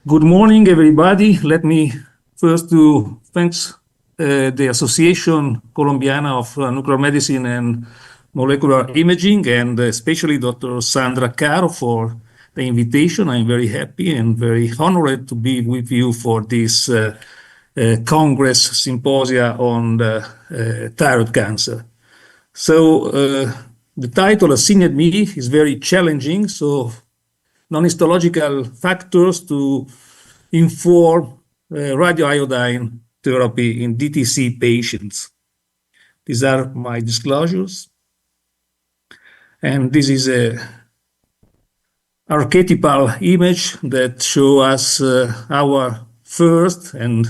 Good morning, everybody. Let me first to thanks the Association Colombiana of Nuclear Medicine and Molecular Imaging, and especially Dr. Sandra Caro for the invitation. I'm very happy and very honored to be with you for this Congress symposia on thyroid cancer. So the title, As Seen at Me, is very challenging. So non-histological factors to inform radioiodine therapy in DTC patients. These are my disclosures. And this is a archetypal image that shows us our first and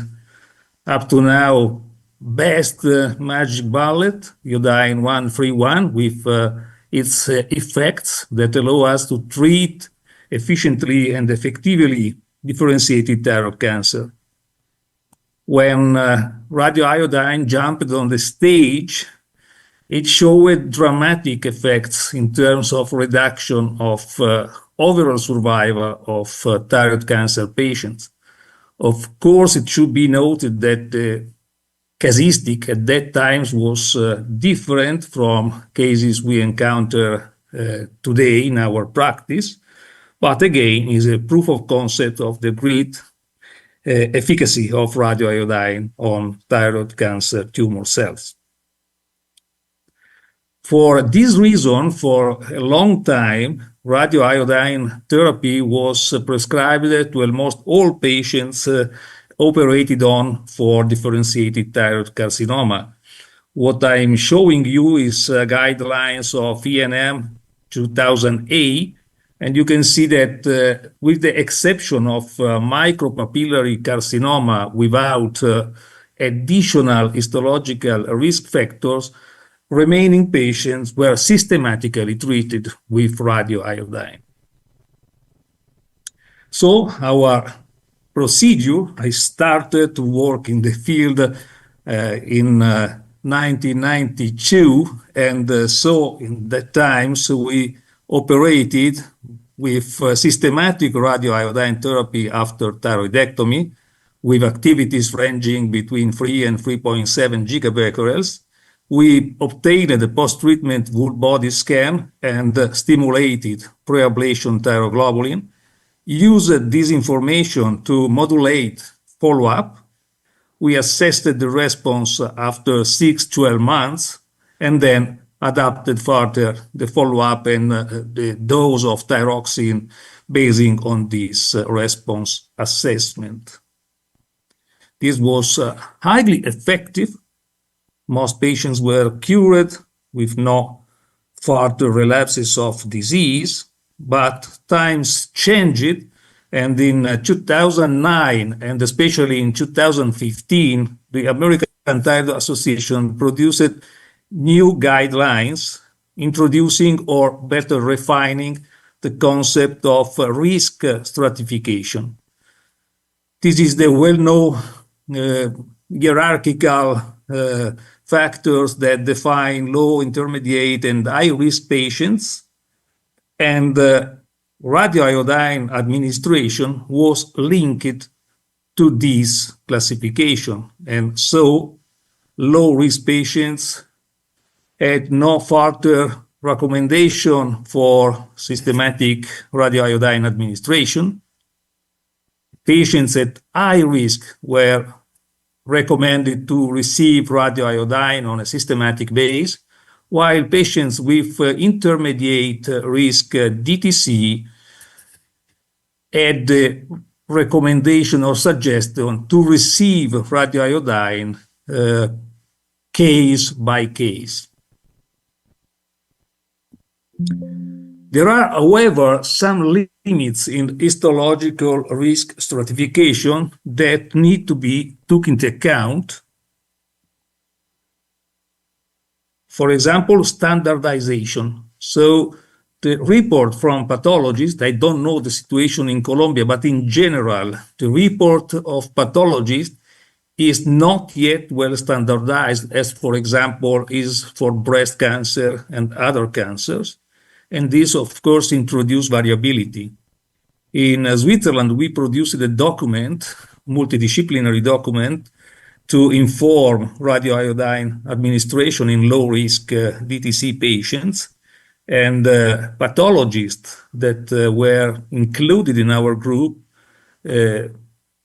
up to now best magic bullet, iodine 131, with its effects that allow us to treat efficiently and effectively differentiated thyroid cancer. When radioiodine jumped on the stage, it showed dramatic effects in terms of reduction of overall survival of thyroid cancer patients. Of course, it should be noted that the casuistic at that time was different from cases we encounter today in our practice, but again is a proof of concept of the great efficacy of radioiodine on thyroid cancer tumor cells. For this reason, for a long time, radioiodine therapy was prescribed to almost all patients operated on for differentiated thyroid carcinoma. What I'm showing you is guidelines of ENM 2008, and you can see that with the exception of micropapillary carcinoma without additional histological risk factors, remaining patients were systematically treated with radioiodine. So our procedure, I started to work in the field in 1992, and so in that time, we operated with systematic radioiodine therapy after thyroidectomy, with activities ranging between 3 and 3.7 gigabecquerels. We obtained a post-treatment full body scan and stimulated pre-ablation thyroglobulin, used this information to modulate follow-up. We assessed the response after 6-12 months, and then adapted further the follow-up and the dose of thyroxine basing on this response assessment. This was highly effective. Most patients were cured with no further relapses of disease, but times changed, and in 2009, and especially in 2015, the American Thyroid Association produced new guidelines introducing or better refining the concept of risk stratification. This is the well-known hierarchical factors that define low, intermediate, and high-risk patients, and radioiodine administration was linked to this classification, and so low-risk patients had no further recommendation for systematic radioiodine administration. Patients at high risk were recommended to receive radioiodine on a systematic basis, while patients with intermediate risk DTC had the recommendation or suggestion to receive radioiodine case by case. There are, however, some limits in histological risk stratification that need to be taken into account. For example, standardization. So the report from pathologists, I don't know the situation in Colombia, but in general, the report of pathologists is not yet well standardized, as, for example, is for breast cancer and other cancers. And this, of course, introduces variability. In Switzerland, we produced a document, multidisciplinary document, to inform radioiodine administration in low-risk DTC patients. And pathologists that were included in our group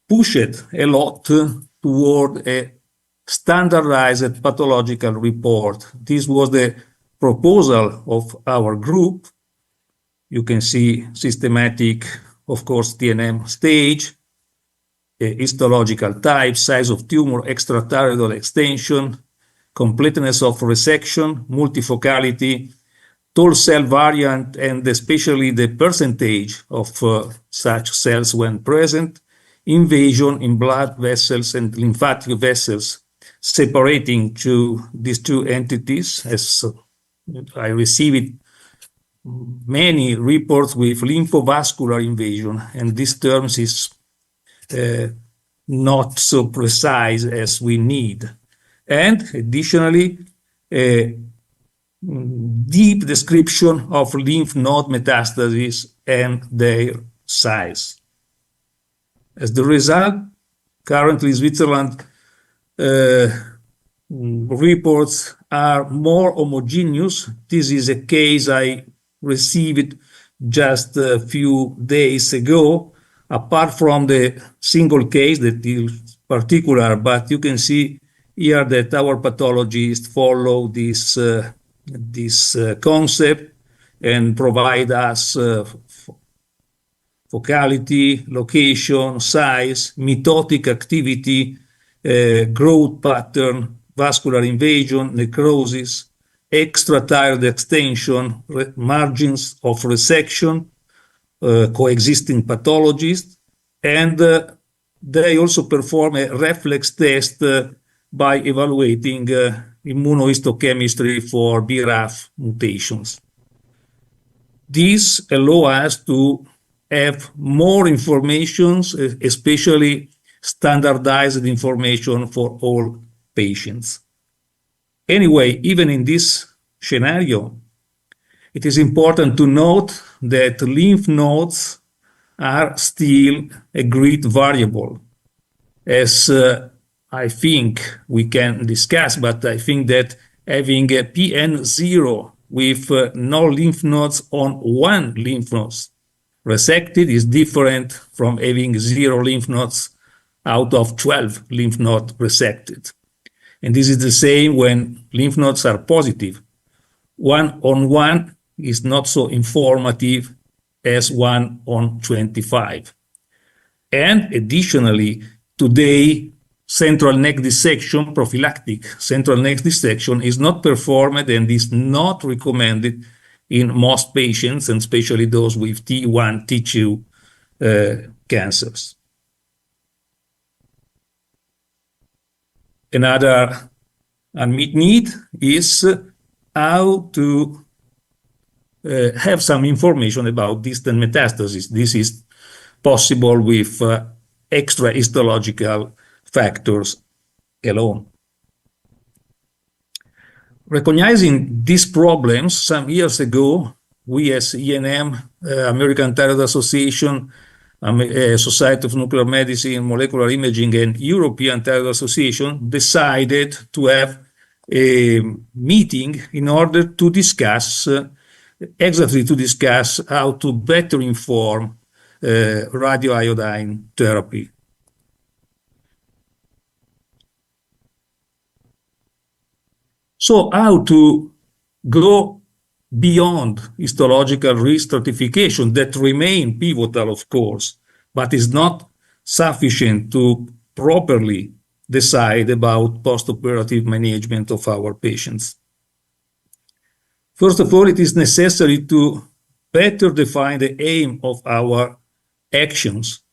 pushed a lot toward a standardized pathological report. This was the proposal of our group. You can see systematic, of course, TNM stage, histological type, size of tumor, extrathyroidal extension, completeness of resection, multifocality, tall cell variant, and especially the percentage of such cells when present, invasion in blood vessels and lymphatic vessels, separating these two entities, as I received many reports with lymphovascular invasion, and this term is not so precise as we need. And additionally, a deep description of lymph node metastases and their size. As the result, currently Switzerland reports are more homogeneous. This is a case I received just a few days ago, apart from the single case that is particular, but you can see here that our pathologists follow this concept and provide us focality, location, size, mitotic activity, growth pattern, vascular invasion, necrosis, extrathyroid extension, margins of resection, coexisting pathologies, and they also perform a reflex test by evaluating immunohistochemistry for BRAF mutations. This allows us to have more information, especially standardized information for all patients. Anyway, even in this scenario, it is important to note that lymph nodes are still a great variable, as I think we can discuss, but I think that having a PN0 with no lymph nodes on one lymph node resected is different from having 0 lymph nodes out of 12 lymph nodes resected. And this is the same when lymph nodes are positive. 1 on 1 is not so informative as 1 on 25. And additionally, today, central neck dissection, prophylactic central neck dissection, is not performed and is not recommended in most patients, and especially those with T1, T2 cancers. Another unmet need is how to have some information about distant metastasis. This is possible with extra histological factors alone. Recognizing these problems, some years ago, we as ENM, American Thyroid Association, Society of Nuclear Medicine, Molecular Imaging, and European Thyroid Association decided to have a meeting in order to discuss, how to better inform radioiodine therapy. So how to go beyond histological risk stratification that remain pivotal, of course, but is not sufficient to properly decide about postoperative management of our patients. First of all, it is necessary to better define the aim of our actions.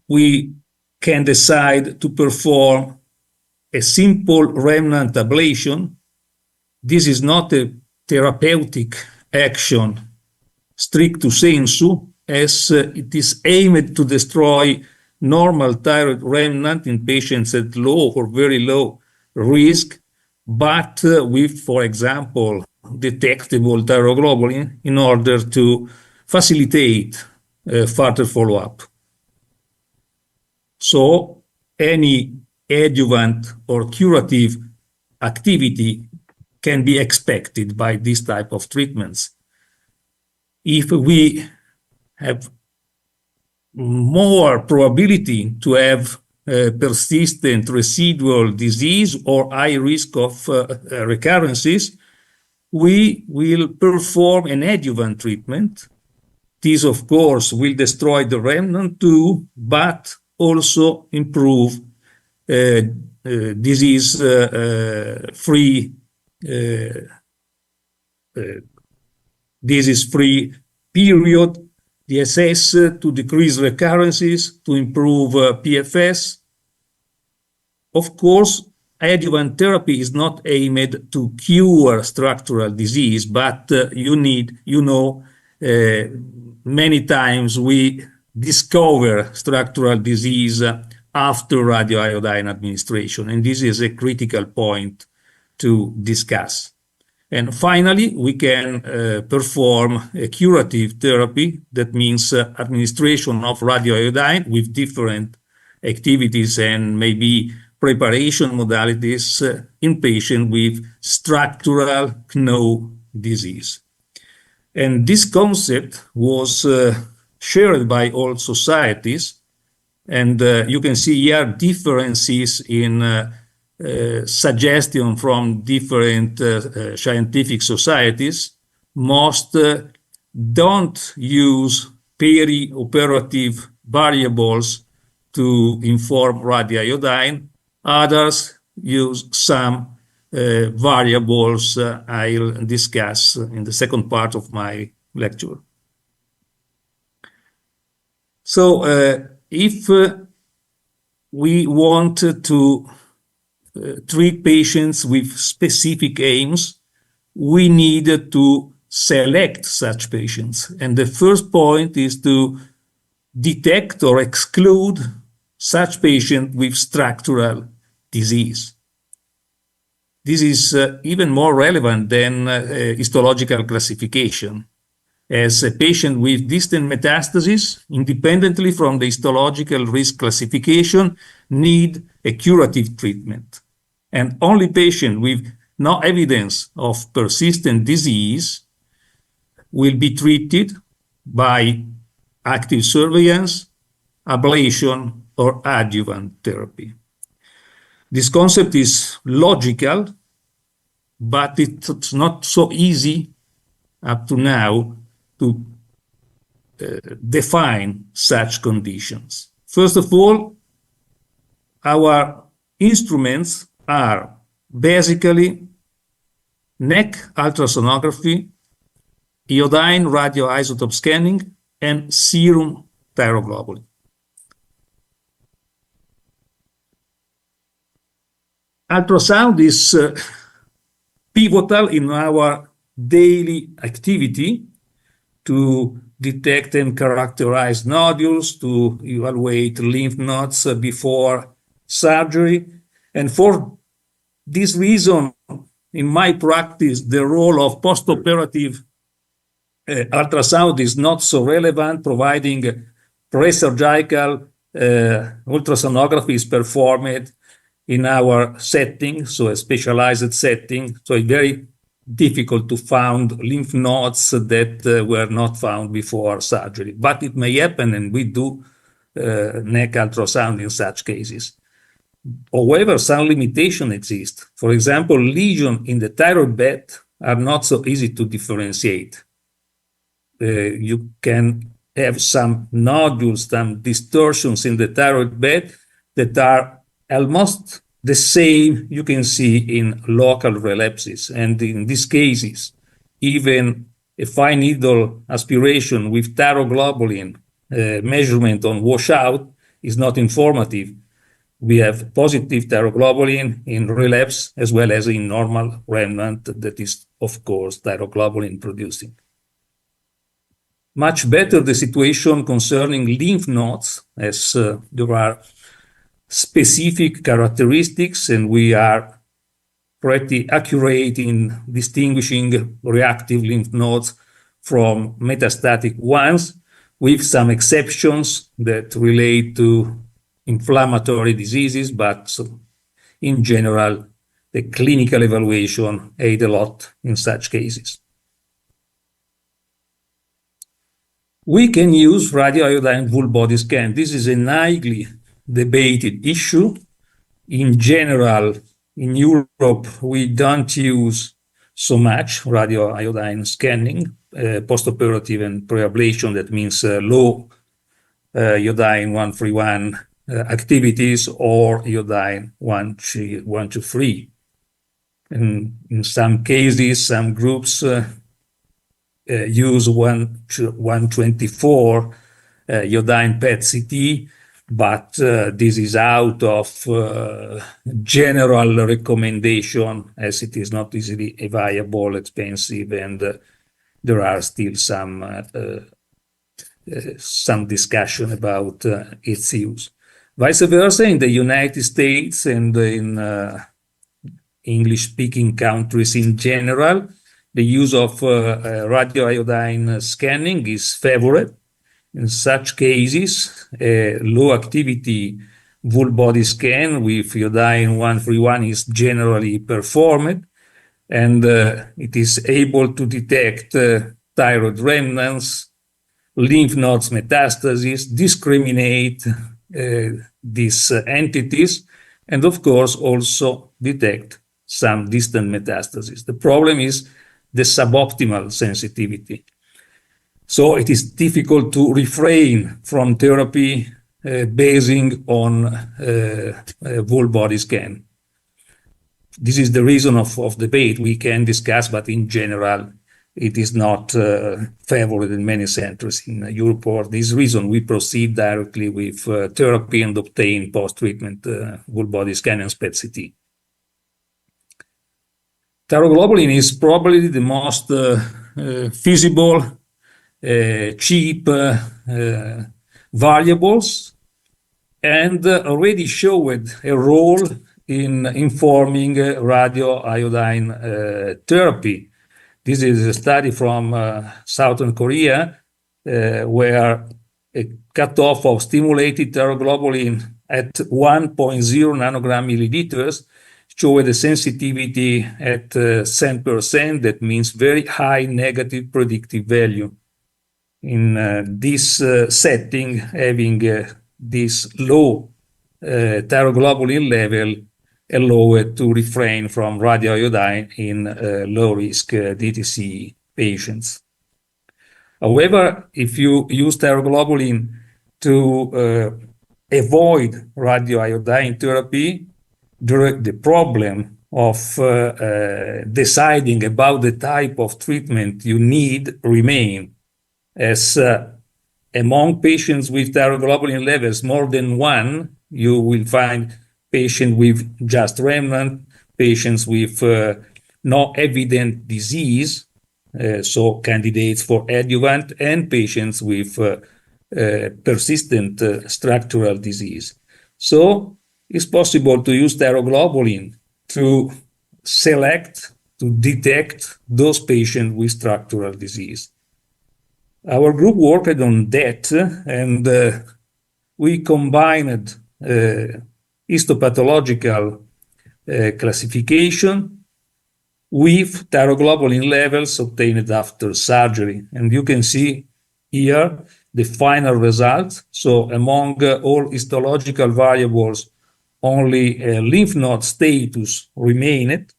We can decide to perform a simple remnant ablation. This is not a therapeutic action stricto sensu, as it is aimed to destroy normal thyroid remnant in patients at low or very low risk, but with, for example, detectable thyroglobulin in order to facilitate further follow-up. So any adjuvant or curative activity can be expected by this type of treatments. If we have more probability to have persistent residual disease or high risk of recurrences, we will perform an adjuvant treatment. This, of course, will destroy the remnant too, but also improve disease-free period, DSS, to decrease recurrences, to improve PFS. Of course, adjuvant therapy is not aimed to cure structural disease, but many times we discover structural disease after radioiodine administration, and this is a critical point to discuss. And finally, we can perform a curative therapy. That means administration of radioiodine with different activities and maybe preparation modalities in patients with structural KNOW disease. And this concept was shared by all societies. And you can see here differences in suggestion from different scientific societies. Most don't use perioperative variables to inform radioiodine. Others use some variables I'll discuss in the second part of my lecture. So if we want to treat patients with specific aims, we need to select such patients. And the first point is to detect or exclude such patients with structural disease. This is even more relevant than histological classification, as a patient with distant metastasis, independently from the histological risk classification, need a curative treatment. And only patients with no evidence of persistent disease will be treated by active surveillance, ablation, or adjuvant therapy. This concept is logical, but it's not so easy up to now to define such conditions. First of all, our instruments are basically neck ultrasonography, iodine radioisotope scanning, and serum thyroglobulin. Ultrasound is pivotal in our daily activity to detect and characterize nodules, to evaluate lymph nodes before surgery. And for this reason, in my practice, the role of postoperative ultrasound is not so relevant, providing pre-surgical ultrasonography is performed in our setting, so a specialized setting. So it's very difficult to find lymph nodes that were not found before surgery. But it may happen, and we do neck ultrasound in such cases. However, some limitations exist. For example, lesions in the thyroid bed are not so easy to differentiate. You can have some nodules, some distortions in the thyroid bed that are almost the same you can see in local relapses. And in these cases, even a fine needle aspiration with thyroglobulin measurement on washout is not informative. We have positive thyroglobulin in relapse as well as in normal remnant that is, of course, thyroglobulin producing. Much better the situation concerning lymph nodes, as there are specific characteristics, and we are pretty accurate in distinguishing reactive lymph nodes from metastatic ones, with some exceptions that relate to inflammatory diseases, but in general, the clinical evaluation aid a lot in such cases. We can use radioiodine full body scan. This is a highly debated issue. In general, in Europe, we don't use so much radioiodine scanning, postoperative and preablation. That means low iodine 131 activities or iodine 123. In some cases, some groups use 124 iodine PET-CT, but this is out of general recommendation, as it is not easily available, expensive, and there are still some discussion about its use. Vice versa, in the United States and in English-speaking countries in general, the use of radioiodine scanning is favored. In such cases, a low-activity full-body scan with iodine 131 is generally performed, and it is able to detect thyroid remnants, lymph nodes metastases, discriminate these entities, and of course also detect some distant metastases. The problem is the suboptimal sensitivity. So it is difficult to refrain from therapy basing on full body scan. This is the reason of debate we can discuss, but in general, it is not favored in many centers in Europe. For this reason, we proceed directly with therapy and obtain post-treatment full body scan and PET-CT. Thyroglobulin is probably the most feasible, cheap variables, and already showed a role in informing radioiodine therapy. This is a study from Southern Korea, where a cutoff of stimulated thyroglobulin at 1.0 nanogram milliliters showed a sensitivity at 10%. That means very high negative predictive value. In this setting, having this low thyroglobulin level allowed to refrain from radioiodine in low-risk DTC patients. However, if you use thyroglobulin to avoid radioiodine therapy, the problem of deciding about the type of treatment you need remain, as among patients with thyroglobulin levels more than 1, you will find patients with just remnant, patients with no evident disease, so candidates for adjuvant, and patients with persistent structural disease. So it's possible to use thyroglobulin to select, to detect those patients with structural disease. Our group worked on that, and we combined histopathological classification with thyroglobulin levels obtained after surgery. And you can see here the final results. So among all histological variables, only lymph node status remained.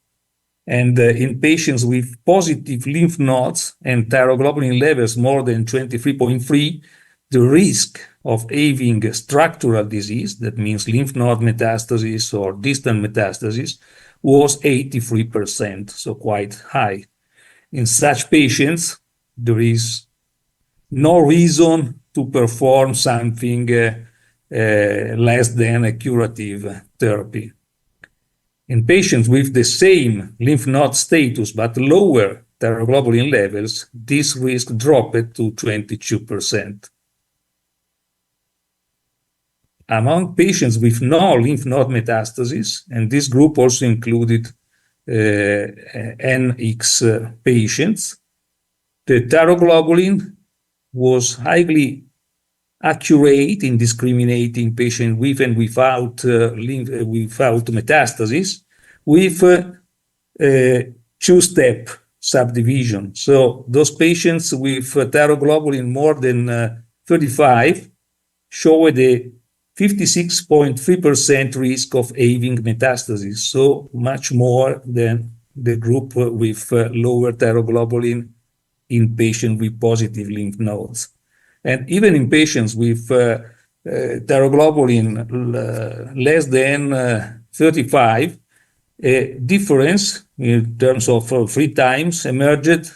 And in patients with positive lymph nodes and thyroglobulin levels more than 23.3, the risk of having structural disease, that means lymph node metastasis or distant metastasis, was 83%, so quite high. In such patients, there is no reason to perform something less than a curative therapy. In patients with the same lymph node status but lower thyroglobulin levels, this risk dropped to 22%. Among patients with no lymph node metastasis, and this group also included NX patients, the thyroglobulin was highly accurate in discriminating patient with and without metastasis, with two-step subdivision. So those patients with thyroglobulin more than 35 showed a 56.3% risk of having metastasis, so much more than the group with lower thyroglobulin in patients with positive lymph nodes. And even in patients with thyroglobulin less than 35, a difference in terms of 3 times emerged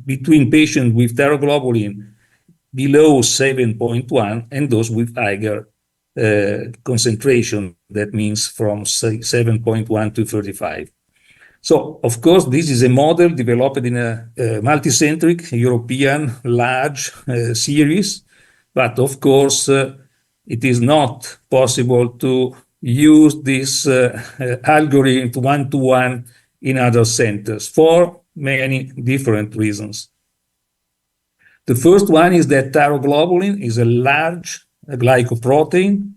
between patients with thyroglobulin below 7.1 and those with higher concentration. That means from 7.1 to 35. So, of course, this is a model developed in a multicentric European large series, but of course, it is not possible to use this algorithm one-to-one in other centers for many different reasons. The first one is that thyroglobulin is a large glycoprotein,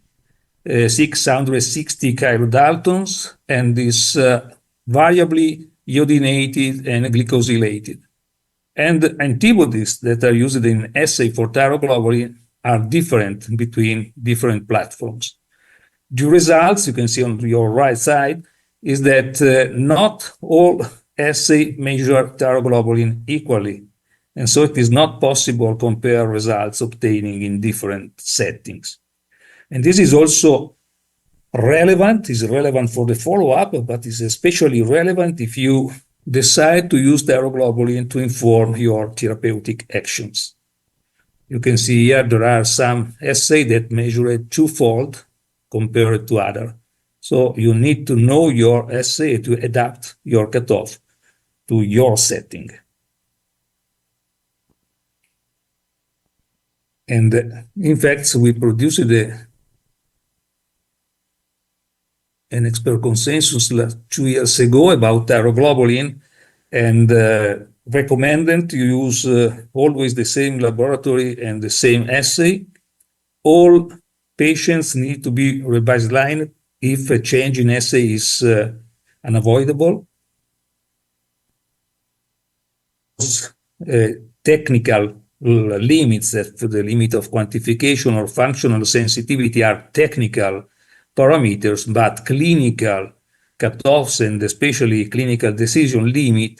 660 kilodaltons, and is variably iodinated and glycosylated. And antibodies that are used in assay for thyroglobulin are different between different platforms. The results you can see on your right side is that not all assay measure thyroglobulin equally. And so it is not possible to compare results obtaining in different settings. And this is also relevant for the follow-up, but is especially relevant if you decide to use thyroglobulin to inform your therapeutic actions. You can see here there are some assays that measure it twofold compared to other. So you need to know your assay to adapt your cutoff to your setting. And in fact, we produced an expert consensus 2 years ago about thyroglobulin and recommended to use always the same laboratory and the same assay. All patients need to be rebaselined if a change in assay is unavoidable. Technical limits, that the limit of quantification or functional sensitivity are technical parameters, but clinical cutoffs and especially clinical decision limit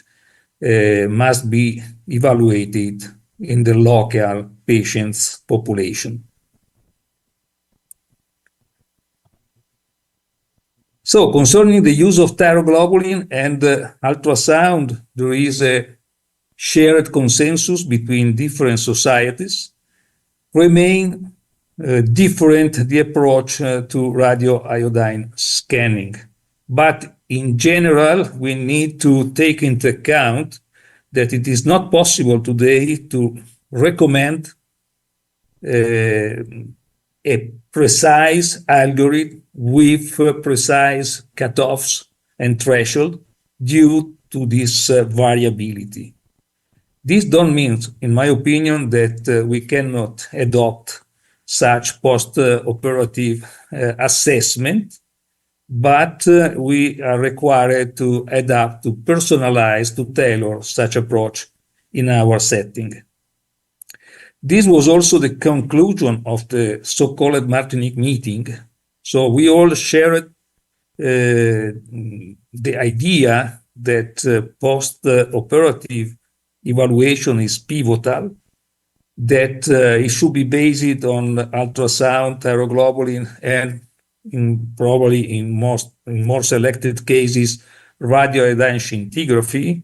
must be evaluated in the local patients' population. So concerning the use of thyroglobulin and ultrasound, there is a shared consensus between different societies. Remain different the approach to radioiodine scanning. But in general, we need to take into account that it is not possible today to recommend a precise algorithm with precise cutoffs and threshold due to this variability. This don't mean, in my opinion, that we cannot adopt such post-operative assessment, but we are required to adapt, to personalize, to tailor such approach in our setting. This was also the conclusion of the so-called Martinique meeting. So we all shared the idea that post-operative evaluation is pivotal, that it should be based on ultrasound, thyroglobulin, and probably in more selected cases, radioiodine scintigraphy,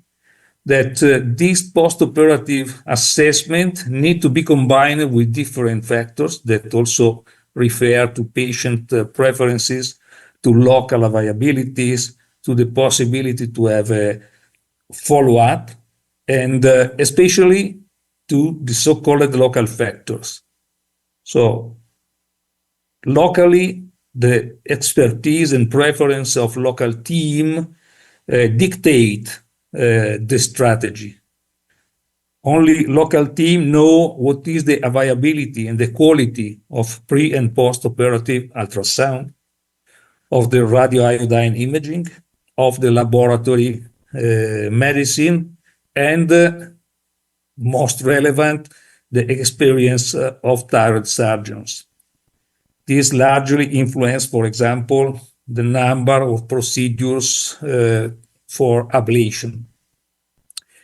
that this post-operative assessment need to be combined with different factors that also refer to patient preferences, to local availabilities, to the possibility to have a follow-up, and especially to the so-called local factors. So locally, the expertise and preference of local team dictate the strategy. only local team know what is the availability and the quality of pre and post-operative ultrasound, of the radioiodine imaging, of the laboratory medicine, and most relevant, the experience of thyroid surgeons. This largely influences, for example, the number of procedures for ablation.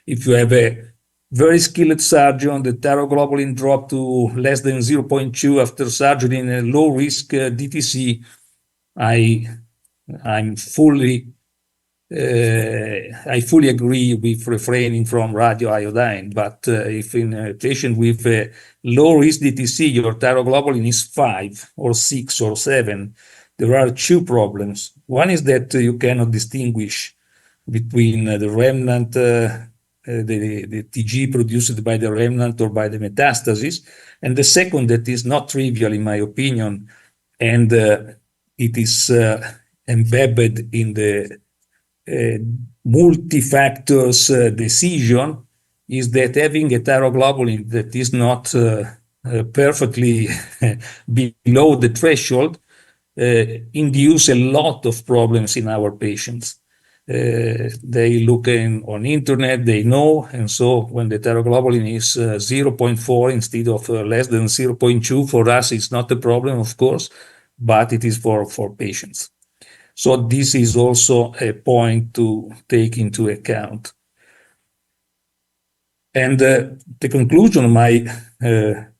If you have a very skilled surgeon, the thyroglobulin drop to less than 0.2 after surgery in a low-risk DTC, I fully agree with refraining from radioiodine. But if in a patient with a low-risk DTC, your thyroglobulin is 5 or 6 or 7, there are two problems. One is that you cannot distinguish between the remnant, the TG produced by the remnant or by the metastasis. And the second, that is not trivial in my opinion, and it is embedded in the multi-factors decision, is that having a thyroglobulin that is not perfectly below the threshold induce a lot of problems in our patients. They look on internet, they know, and so when the thyroglobulin is 0.4 instead of less than 0.2, for us it's not a problem, of course, but it is for patients. So this is also a point to take into account. And the conclusion of my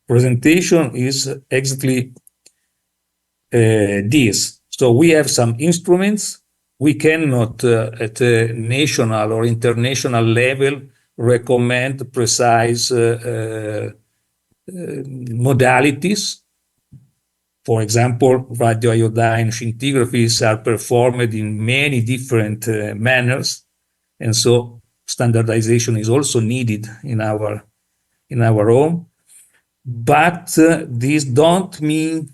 presentation is exactly this. So we have some instruments. We cannot, at a national or international level, recommend precise modalities. For example, radioiodine scintigraphies are performed in many different manners, and so standardization is also needed in our home. But these don't mean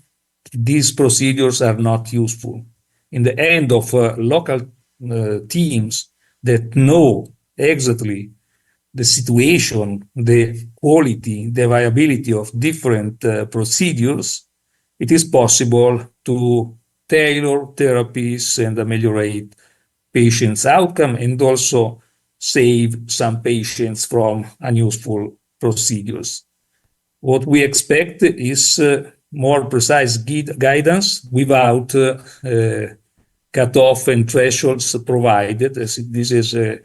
these procedures are not useful. In the end of local teams that know exactly the situation, the quality, the viability of different procedures, it is possible to tailor therapies and ameliorate patients' outcome and also save some patients from unuseful procedures. What we expect is more precise guidance without cutoff and thresholds provided. This is a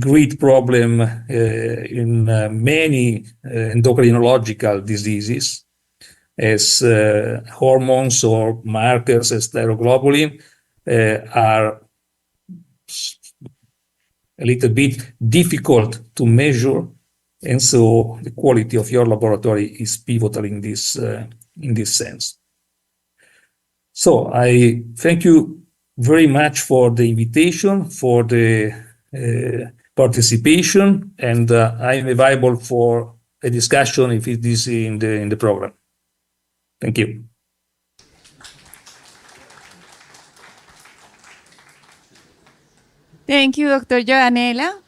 great problem in many endocrinological diseases, as hormones or markers as thyroglobulin are a little bit difficult to measure, and so the quality of your laboratory is pivotal in this sense. So I thank you very much for the invitation, for the participation, and I am available for a discussion if it is in the program. Thank you. Thank you, Dr. Giovanella.